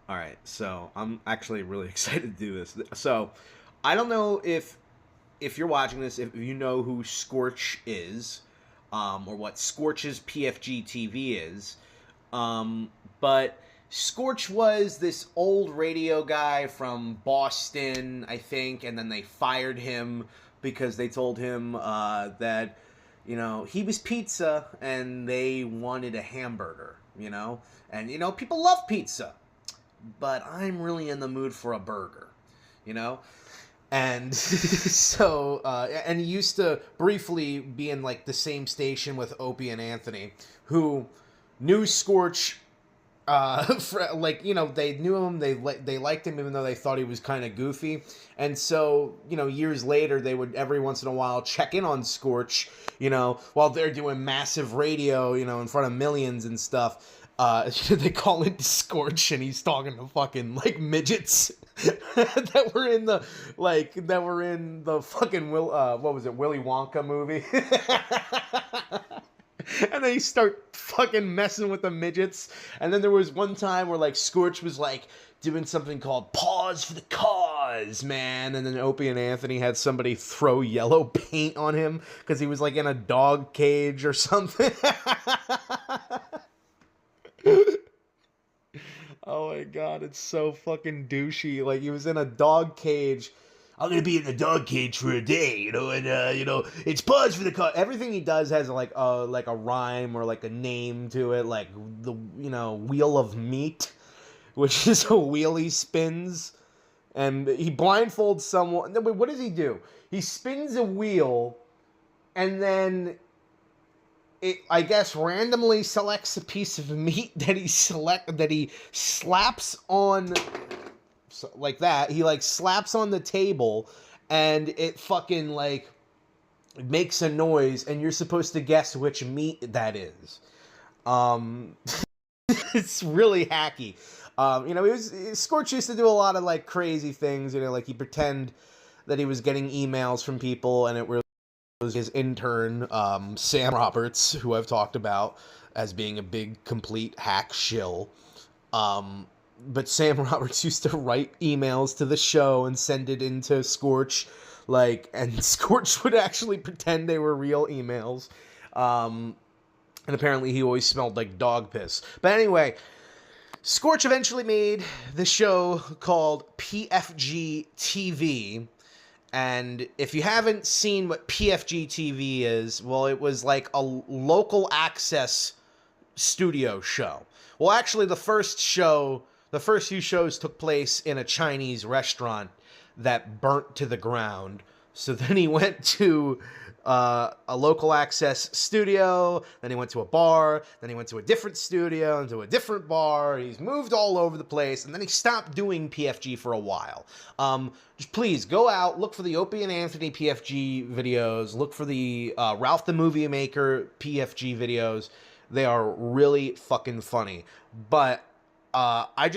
All right, so I'm actually really excited to do this. So, I don't know if you're watching this, if you know who Scorch is, or what Scorch's PFG TV is, but Scorch was this old radio guy from Boston, I think, and then they fired him because they told him that he was pizza and they wanted a hamburger, and people love pizza, but I'm really in the mood for a burger, you know? And so, and he used to briefly be in like the same station with Opie and Anthony, who knew Scorch. They knew him, they liked him, even though they thought he was kind of goofy. And so, years later, they would every once in a while check in on Scorch, while they're doing massive radio, in front of millions and stuff. They call it Scorch, and he's talking to fucking like midgets that were in the fucking Willy Wonka movie. And then you start fucking messing with the midgets. And then there was one time where like Scorch was like doing something called Pause for the Cause, man. And then Opie and Anthony had somebody throw yellow paint on him because he was like in a dog cage or something. Oh my god, it's so fucking douchey. Like, he was in a dog cage. I'm gonna be in the dog cage for a day, and it's Pause for the Cause. Everything he does has like a rhyme or like a name to it, like the Wheel of Meat, which is a wheel he spins, and he blindfolds someone. No, wait, what does he do? He spins a wheel, and then it, I guess, randomly selects a piece of meat that he slaps on, like that. He like slaps on the table, and it fucking like makes a noise, and you're supposed to guess which meat that is. It's really hacky. Scorch used to do a lot of like crazy things. Like he'd pretend that he was getting emails from people, and it was his intern, Sam Roberts, who I've talked about as being a big, complete hack shill. But Sam Roberts used to write emails to the show and send it into Scorch, and Scorch would actually pretend they were real emails. And apparently he always smelled like dog piss. But anyway, Scorch eventually made the show called PFG TV. And if you haven't seen what PFG TV is, well, it was like a local access studio show. Well, actually, the first few shows took place in a Chinese restaurant that burnt to the ground. So then he went to a local access studio, then he went to a bar, then he went to a different studio, and to a different bar. He's moved all over the place, and then he stopped doing PFG for a while. Just please go out, look for the Opie and Anthony PFG videos, look for the Ralph the Movie Maker PFG videos. They are really fucking funny. But I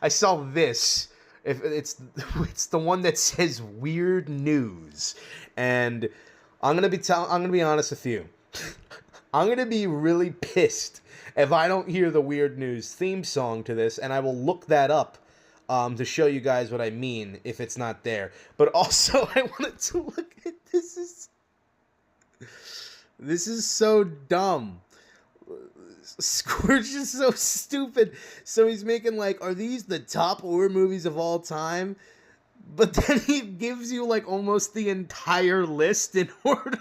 saw this. If it's the one that says weird news, and I'm gonna be honest with you. I'm gonna be really pissed if I don't hear the weird news theme song to this, and I will look that up to show you guys what I mean if it's not there. But also, I wanted to look at this. This is so dumb. Scorch is so stupid. So he's making like, are these the top horror movies of all time? But then he gives you like almost the entire list in order.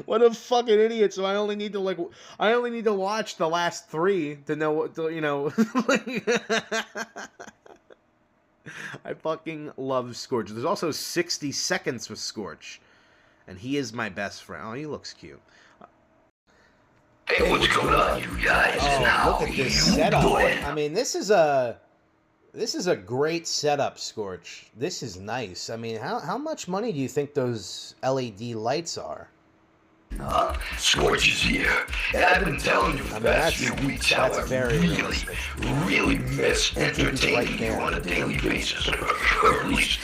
What a fucking idiot. So I only need to watch the last 3 to know what I fucking love Scorch. There's also 60 seconds with Scorch. And he is my best friend. Oh, he looks cute. Hey, what's going on, you guys? Oh, look at this setup. I mean, this is a great setup, Scorch. This is nice. I mean, how much money do you think those LED lights are? Scorch is here, and I've been telling you for the past few weeks how I really miss entertaining you on a daily basis. Or at least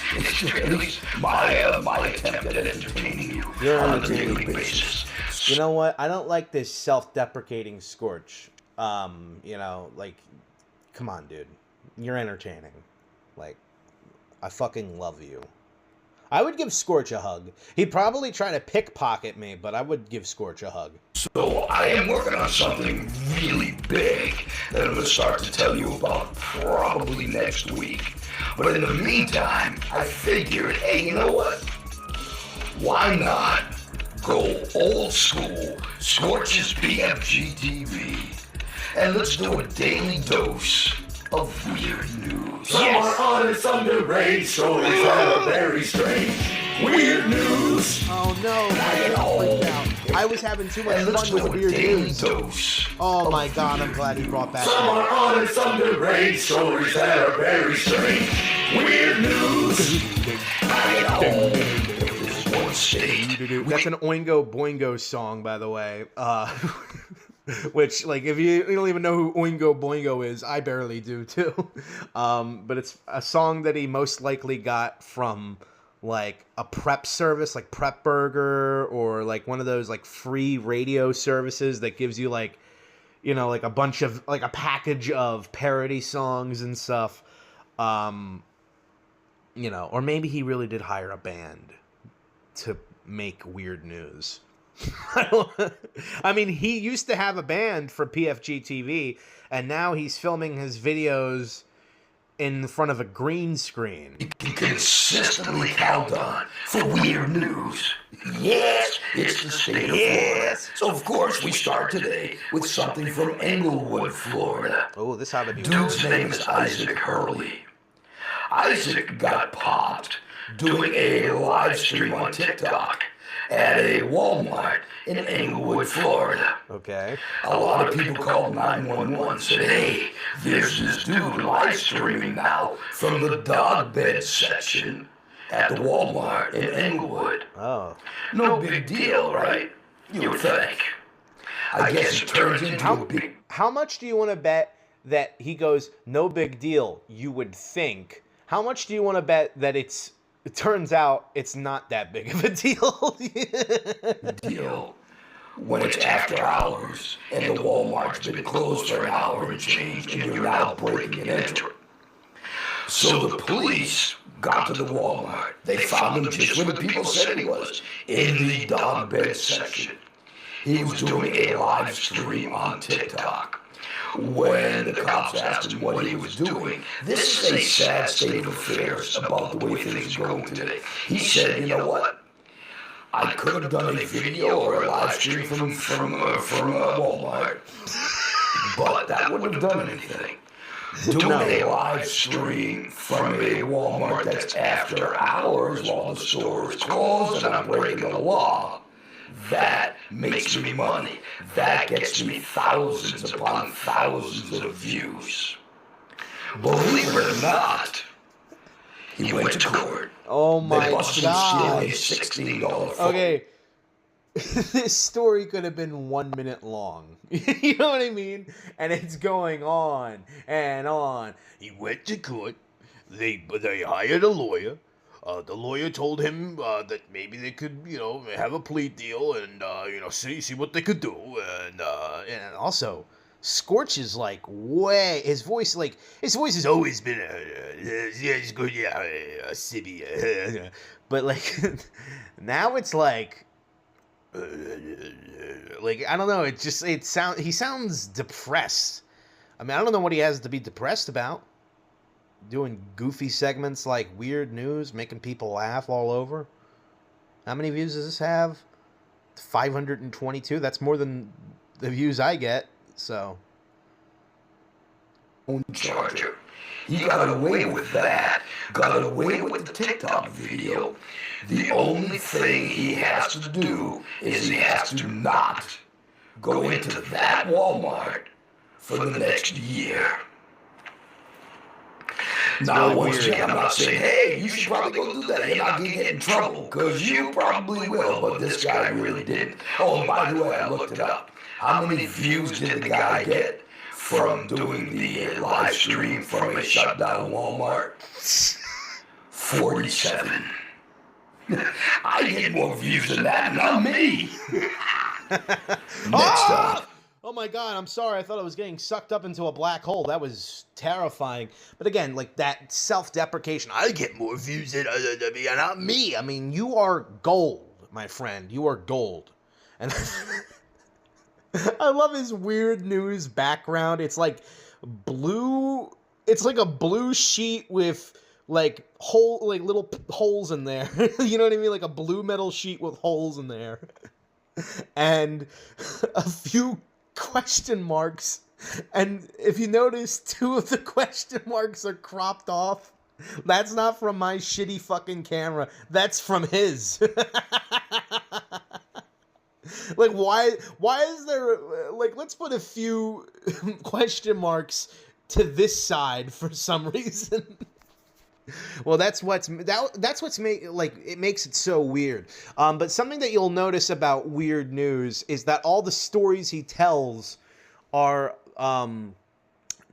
my attempt at entertaining you on a daily basis. You know what? I don't like this self-deprecating Scorch. You know, like, come on, dude. You're entertaining. Like, I fucking love you. I would give Scorch a hug. He'd probably try to pickpocket me, but I would give Scorch a hug. So I am working on something really big that I'm going to start to tell you about probably next week. But in the meantime, I figured, hey, you know what? Why not go old school, Scorch's BFG TV, and let's do a daily dose of weird news. Some are honest, some deranged, stories that are very strange. Weird news. Oh no, I was having too much fun with weird news. Dose. Oh my god, I'm glad he brought back Some are honest, some deranged, stories that are very strange. Weird news. That's an Oingo Boingo song, by the way. Which, like, if you don't even know who Oingo Boingo is, I barely do too. But it's a song that he most likely got from like a prep service, like Prep Burger, or like one of those like free radio services that gives you like, you know, like a bunch of like a package of parody songs and stuff. You know, or maybe he really did hire a band to make weird news. I mean, he used to have a band for PFG TV, and now he's filming his videos in front of a green screen. You can consistently count on for weird news. Yes, it's the state of Florida. So of course we start today with something from Englewood, Florida. Oh, this ought to be Dude's name is Isaac Hurley. Isaac got popped doing a live stream on TikTok at a Walmart in Englewood, Florida. Okay. A lot of people called 911, said, hey, there's this dude live streaming now from the dog bed section at the Walmart in Englewood. Oh. No big deal, right? You would think. I guess it turns into a big... How much do you want to bet that he goes, no big deal, you would think? How much do you want to bet that it turns out it's not that big of a deal? Deal when it's after hours and the Walmart's been closed for an hour and change and you're now breaking and entering. So the police got to the Walmart. They found him just where the people said he was, in the dog bed section. He was doing a live stream on TikTok. When the cops asked him what he was doing, this is a sad state of affairs about the way things are going today. He said, you know what? I could have done a video or a live stream from Walmart, but that wouldn't have done anything. Doing a live stream from a Walmart that's after hours while the store is closed and I'm breaking the law, that makes me money. That gets me thousands upon thousands of views. Believe it or not, he went to court. Oh my They busted him god. stealing a $16 phone. Okay. This story could have been 1 minute long. You know what I mean? And it's going on and on. He went to court. They hired a lawyer. The lawyer told him that maybe they could, you know, have a plea deal and, you know, see what they could do. And also, Scorch is like way, his voice has always been, yeah, it's good, yeah, Sibby. But like, now it's like, I don't know, he sounds depressed. I mean, I don't know what he has to be depressed about. Doing goofy segments like weird news, making people laugh all over. How many views does this have? 522. That's more than the views I get. So. Charger. He got away with that. Got away with the TikTok video. The only thing he has to do is he has to not go into that Walmart for the next year. Now, really once weird. again, I'm not saying, hey, you should probably go do that. You're not going to get in trouble, because you probably will, but this guy really didn't. Oh, and by the way, I looked it up. How many views did the guy get from doing the live stream from a shutdown Walmart? 47. I get more views than that, not me. Next up. Oh my god, I'm sorry. I thought I was getting sucked up into a black hole. That was terrifying. But again, like that self-deprecation. I get more views than not me. I mean, you are gold, my friend. You are gold. And I love his weird news background. It's like blue. It's like a blue sheet with like little holes in there. You know what I mean? Like a blue metal sheet with holes in there. And a few question marks, and if you notice, 2 of the question marks are cropped off. That's not from my shitty fucking camera. That's from his. Like, why is there, like, let's put a few question marks to this side for some reason. Well, that's what's it makes it so weird. But something that you'll notice about Weird News is that all the stories he tells are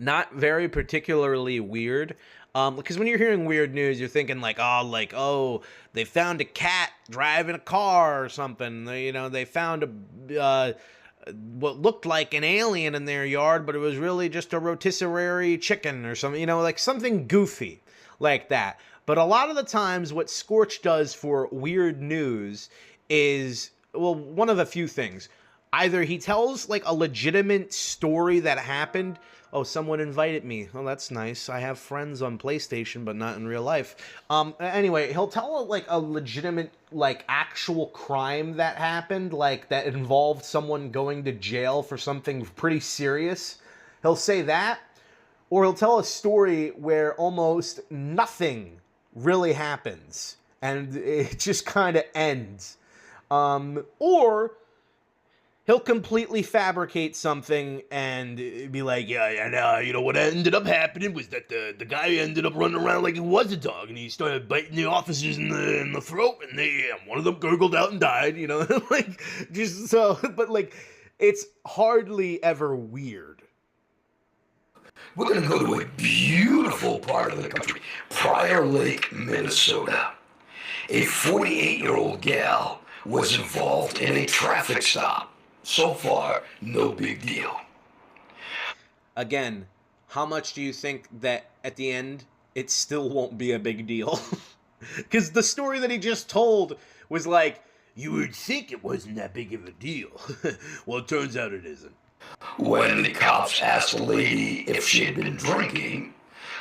not very particularly weird. Because when you're hearing Weird News, you're thinking oh, they found a cat driving a car or something. They found what looked like an alien in their yard, but it was really just a rotisserie chicken or something. Like something goofy like that. But a lot of the times what Scorch does for Weird News is, well, one of a few things. Either he tells like a legitimate story that happened. Oh, someone invited me. Oh, that's nice. I have friends on PlayStation, but not in real life. Anyway, he'll tell like a legitimate, like actual crime that happened, like that involved someone going to jail for something pretty serious. He'll say that. Or he'll tell a story where almost nothing really happens, and it just kind of ends. Or he'll completely fabricate something and be like, what ended up happening was that the guy ended up running around like he was a dog, and he started biting the officers in the throat, and one of them gurgled out and died, like, just so, but like, it's hardly ever weird. We're going to go to a beautiful part of the country, Prior Lake, Minnesota. A 48-year-old gal was involved in a traffic stop. So far, no big deal. Again, how much do you think that at the end it still won't be a big deal? Because the story that he just told was like, you would think it wasn't that big of a deal. Well, it turns out it isn't. When the cops asked the lady if she had been drinking,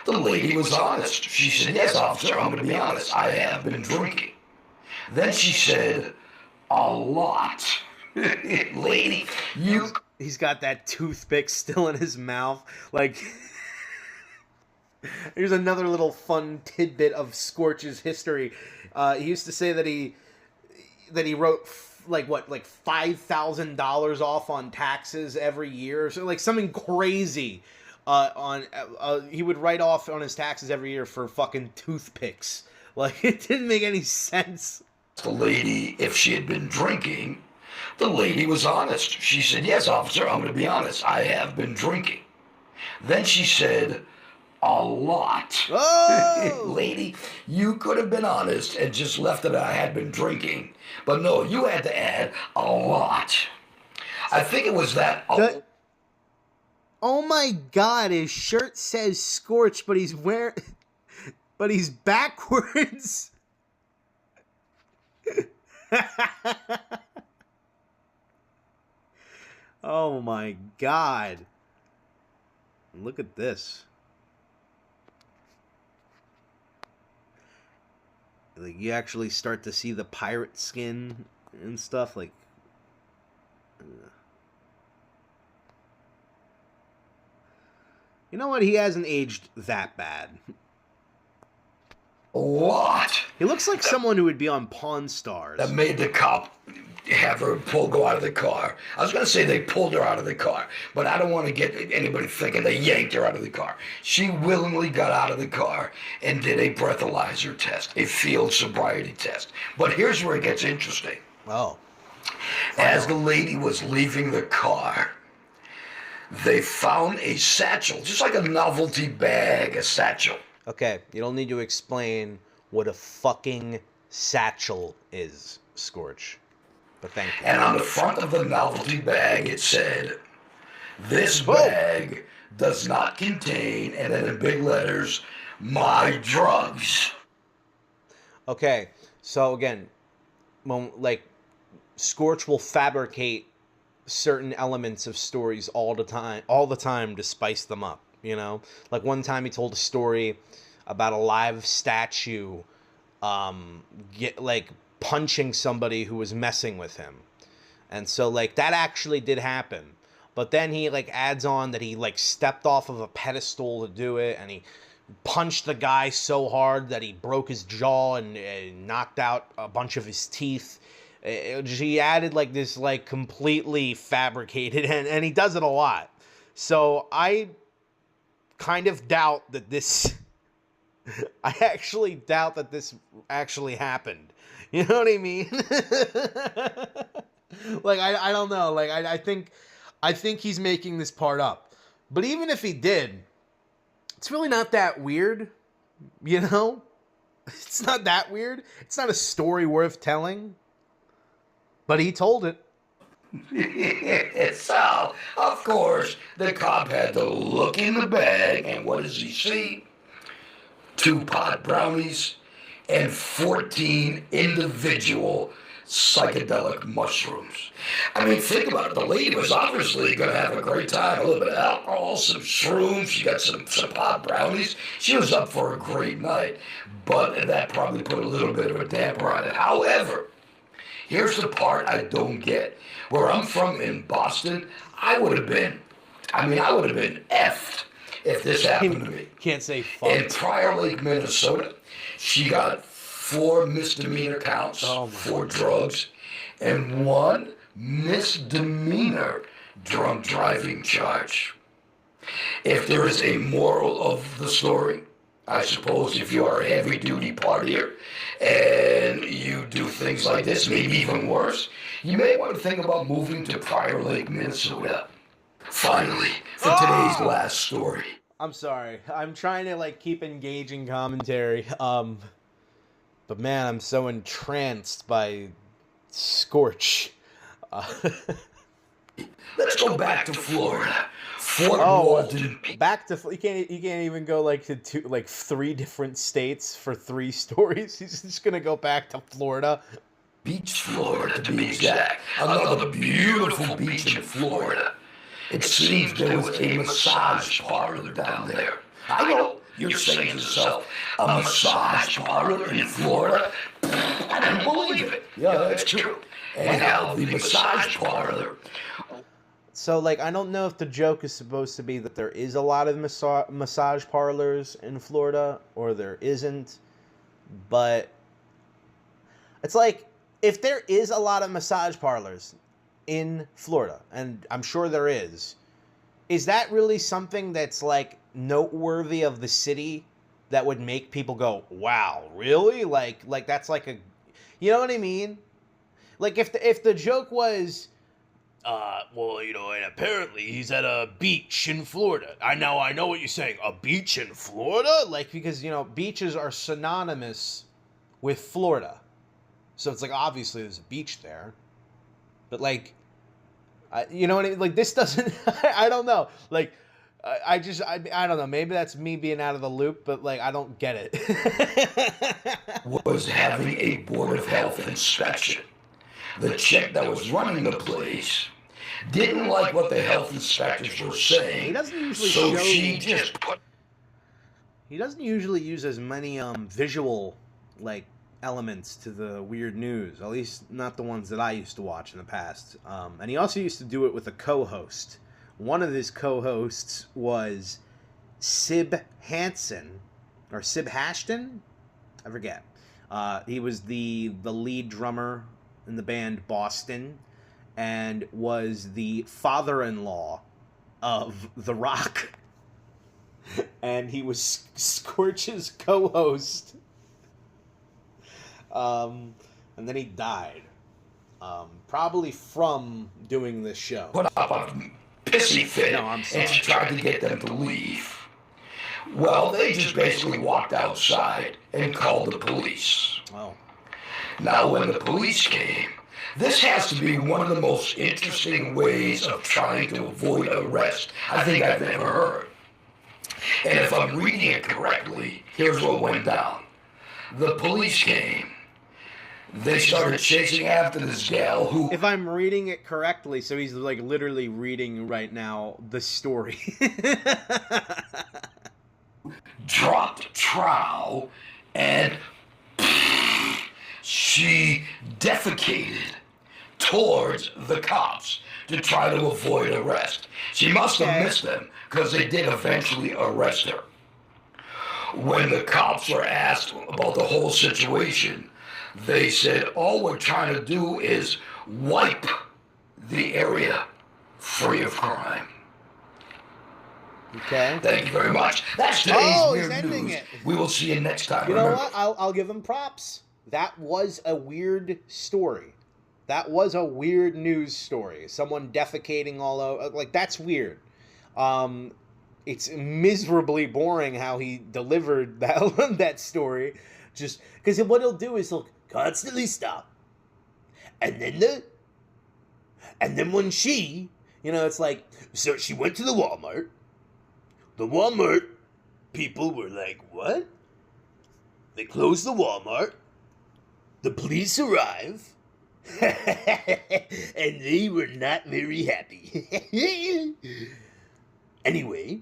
the lady was honest. She said, yes, officer, I'm going to be honest. I have been drinking. Then she said, a lot. Lady, you... He's got that toothpick still in his mouth. Like, here's another little fun tidbit of Scorch's history. He used to say that he wrote like $5,000 off on taxes every year, so like something crazy. He would write off on his taxes every year for fucking toothpicks. Like, it didn't make any sense. The lady, if she had been drinking, the lady was honest. She said, yes, officer, I'm going to be honest. I have been drinking. Then she said, a lot. Oh! Lady, you could have been honest and just left it I had been drinking. But no, you had to add a lot. I think it was that... Oh my god, his shirt says Scorch, but he's backwards. Oh my god. Look at this. Like, you actually start to see the pirate skin and stuff, like... You know what? He hasn't aged that bad. A lot. He looks like someone who would be on Pawn Stars. That made the cop have her go out of the car. I was going to say they pulled her out of the car, but I don't want to get anybody thinking they yanked her out of the car. She willingly got out of the car and did a breathalyzer test, a field sobriety test. But here's where it gets interesting. Oh. As the lady was leaving the car, they found a satchel, just like a novelty bag, a satchel. Okay, you don't need to explain what a fucking satchel is, Scorch. But thank you. And on the front of the novelty bag, it said, This bag does not contain, and then in big letters, my drugs. Okay, so again, like Scorch will fabricate certain elements of stories all the time to spice them up, you know? Like one time he told a story about a live statue punching somebody who was messing with him. And so like that actually did happen. But then he like adds on that he like stepped off of a pedestal to do it, and he punched the guy so hard that he broke his jaw and knocked out a bunch of his teeth. He added like this like completely fabricated, and he does it a lot. So I kind of doubt that this I actually doubt that this actually happened. You know what I mean? Like I don't know. Like I think he's making this part up. But even if he did, it's really not that weird, you know? It's not that weird. It's not a story worth telling. But he told it. So, of course, the cop had to look in the bag, and what does he see? 2 pot brownies and 14 individual psychedelic mushrooms. I mean, think about it. The lady was obviously going to have a great time. A little bit of alcohol, some shrooms. She got some pot brownies. She was up for a great night. But that probably put a little bit of a damper on it. However, here's the part I don't get. Where I'm from in Boston, I would have been effed if this happened to me. Can't say fuck. In Prior Lake, Minnesota, she got 4 misdemeanor counts for drugs and 1 misdemeanor drunk driving charge. If there is a moral of the story, I suppose if you are a heavy-duty partier and you do things like this, maybe even worse, you may want to think about moving to Prior Lake, Minnesota. Finally, for today's last story. I'm sorry. I'm trying to like keep engaging commentary. But man, I'm so entranced by Scorch. Let's go back to Florida. Fort Walton. Back to you can't even go like to 3 different states for 3 stories. He's just gonna go back to Florida. Beach, Florida, to be exact. Another beautiful beach in Florida. It seems there was a massage parlor down there. I know you're saying to yourself, a massage parlor in Florida? I don't believe it. Yeah, that's true. And now the massage parlor. So, like, I don't know if the joke is supposed to be that there is a lot of massage parlors in Florida, or there isn't. But it's like, if there is a lot of massage parlors in Florida, and I'm sure there is that really something that's, like, noteworthy of the city that would make people go, wow, really? Like that's like a, you know what I mean? Like, if the joke was, well, you know, and apparently he's at a beach in Florida. I know what you're saying. A beach in Florida? Like, because, you know, beaches are synonymous with Florida. So it's like, obviously there's a beach there. But, like, you know what I mean? Like, this doesn't, I don't know. Like, I don't know. Maybe that's me being out of the loop, but, like, I don't get it. Was having a Board of Health inspection. The chick that was running the place didn't like what the health inspectors were saying. He doesn't usually so she just put. He doesn't usually use as many visual like elements to the weird news. At least not the ones that I used to watch in the past. And he also used to do it with a co-host. One of his co-hosts was Sib Hansen or Sib Hashton. I forget. He was the lead drummer in the band Boston, and was the father-in-law of The Rock. And he was Scorch's co-host. And then he died. Probably from doing this show. Put up a pissy fit, and she tried to get them to leave. Well, they just basically walked outside and called the police. Oh. Now, when the police came, This has to be one of the most interesting ways of trying to avoid arrest I think I've ever heard. And if I'm reading it correctly, here's what went down. The police came. They started chasing after this gal who... If I'm reading it correctly, so he's like literally reading right now the story. dropped trowel and she defecated towards the cops to try to avoid arrest. She must have missed them because they did eventually arrest her. When the cops were asked about the whole situation, they said, all we're trying to do is wipe the area free of crime. Okay. Thank you very much. That's today's Weird News. We will see you next time. You know what? I'll give him props. That was a weird story. That was a weird news story. Someone defecating all over. Like, that's weird. It's miserably boring how he delivered that story. Just because what he'll do is he'll constantly stop. And then when she, it's like, so she went to the Walmart. The Walmart people were like, what? They closed the Walmart. The police arrive. And they were not very happy. Anyway,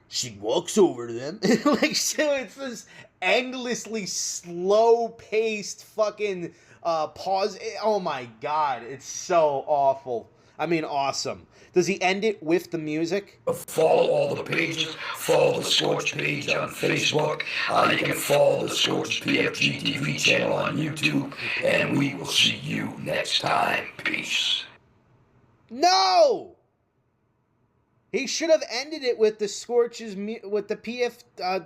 she walks over to them. Like, so it's this endlessly slow-paced fucking pause. Oh my god, it's so awful. I mean, awesome. Does he end it with the music? Follow all the pages. Follow the Scorch page on Facebook. You can follow the Scorch PFG TV channel on YouTube. And we will see you next time. Peace. No! He should have ended it with the Scorch's, with the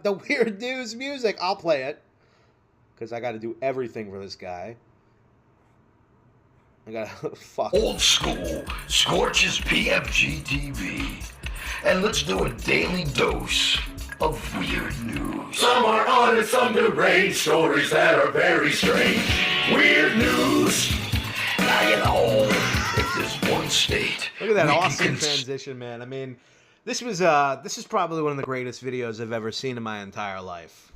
the Weird News music. I'll play it. Because I got to do everything for this guy. I gotta, fuck. Old school, Scorch's PFG TV. And let's do a daily dose of weird news. Some are honest, some deranged, stories that are very strange. Weird news. Now, if there's one state. Look at that awesome transition, man. I mean, this is probably one of the greatest videos I've ever seen in my entire life.